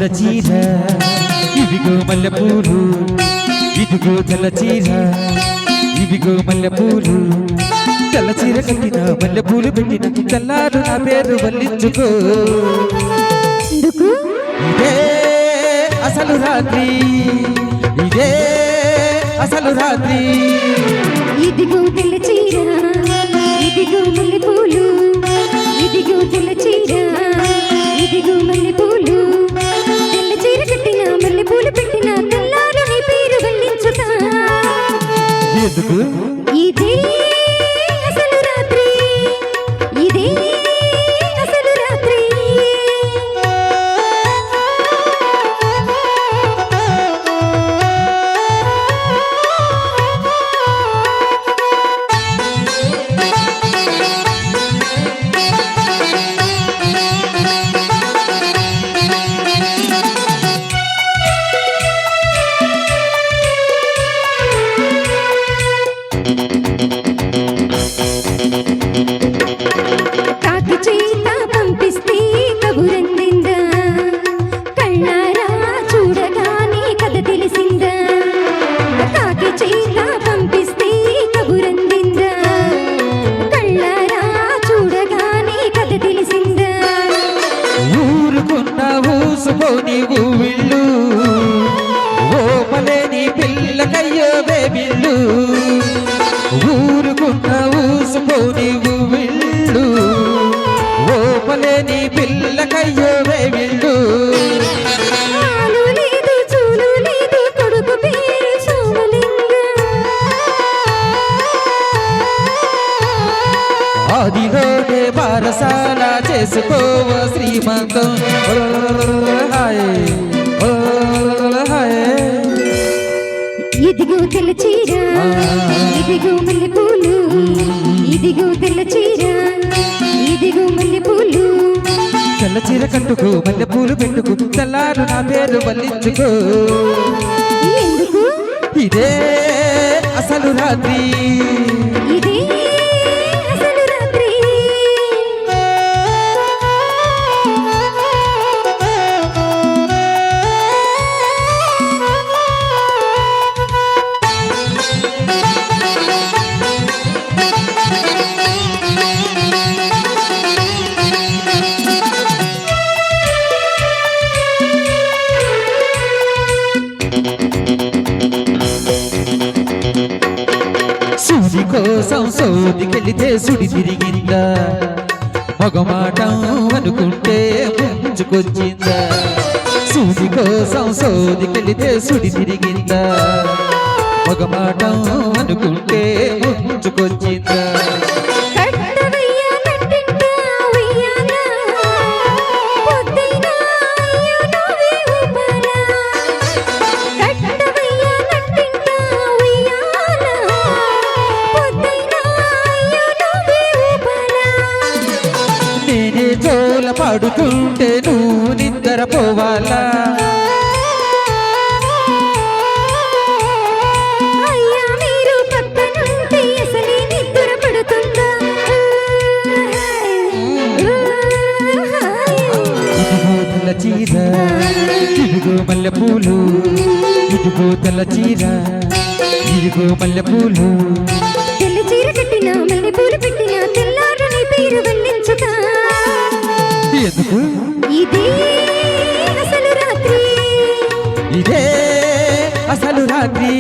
తెల్ల చీర ఇదిగో మల్లెపూలు ఇదిగో తెల్ల చీర ఇదిగో మల్లెపూలు తెల్ల చీర కట్టిన మల్లెపూలు పెట్టిన తెల్లారు నా పేరు వల్లించుకో ఇదే అసలు రాత్రి ఇదే అసలు రాత్రి ఇదిగో తెల్ల చీర ఇదిగో మల్లెపూలు ఇదిగో తెల్ల చీర ఇదిగో మల్లెపూలు తెల్ల చీర కట్టిన మల్లెపూలు పెట్టిన తెల్లారు నీ పేరు వల్లించుతా ఎందుకు ఇదే అసలు రాత్రి ఇదే అసలు రాత్రి కాకి చేత పంపిస్తే కబురందిందా కళ్ళారా చూడగానే కథ తెలిసిందా కాకి చేత పంపిస్తే కబురందిందా కళ్ళారా చూడగానే కథ తెలిసిందా ఊరుకున్న ఊసుకొని ఊవిళ్ళు ఓపలేని పిల్లకయ్యో బేబిళ్ళు ఊరుకున్న ఊసుకొని ఊవిళ్ళు ఓపలేని పిల్లకయ్యో బేబిళ్ళు ఆలు లేదు చూలు లేదు కొడుకు పేరు సోమలింగ ఆదిలోనే బారసాల చేసుకోవ శ్రీమంతం హాయ్ హాయ్ ఇదిగో తెల్ల చీర ఇదిగో మల్లెపూలు ఇదిగో తెల్ల చీర ఇదిగో మల్లెపూలు తెల్ల చీర కట్టుకో మల్లెపూలు పెట్టుకు తెల్లారు నా పేరు వల్లించుకో ఎందుకు ఇదే అసలు రాత్రి ఇదే అసలు రాత్రి సూది కోసం సోదికెళితే సుడి తిరిగిందా మగమాటం అనుకుంటే ముంచుకొచ్చిందా సూది కోసం సోదికెళితే సుడి తిరిగిందా మగమాటం అనుకుంటే ముంచుకొచ్చిందా కట్టవయ్య నట్టింట ఉయ్యాల పొద్దైన అయ్యో నువ్వే ఊపాల కట్టవయ్య నట్టింట ఉయ్యాల పొద్దైన అయ్యో నువ్వే ఊపాల నేనే జోల పాడుతుంటే నువ్వు నిద్రపోవాలా అయ్యా మీరు పక్కనుంటే అసలే నిద్ర పడుతుందా ఇదిగో తెల్ల చీర ఇదిగో మల్లెపూలు ఇదిగో తెల్ల చీర ఇదిగో మల్లెపూలు తెల్ల చీర కట్టిన మల్లెపూలు పెట్టిన తెల్లారు నీ పేరు వల్లించుతా ఎందుకు ఇదే అసలు రాత్రి ఇదే అసలు రాత్రి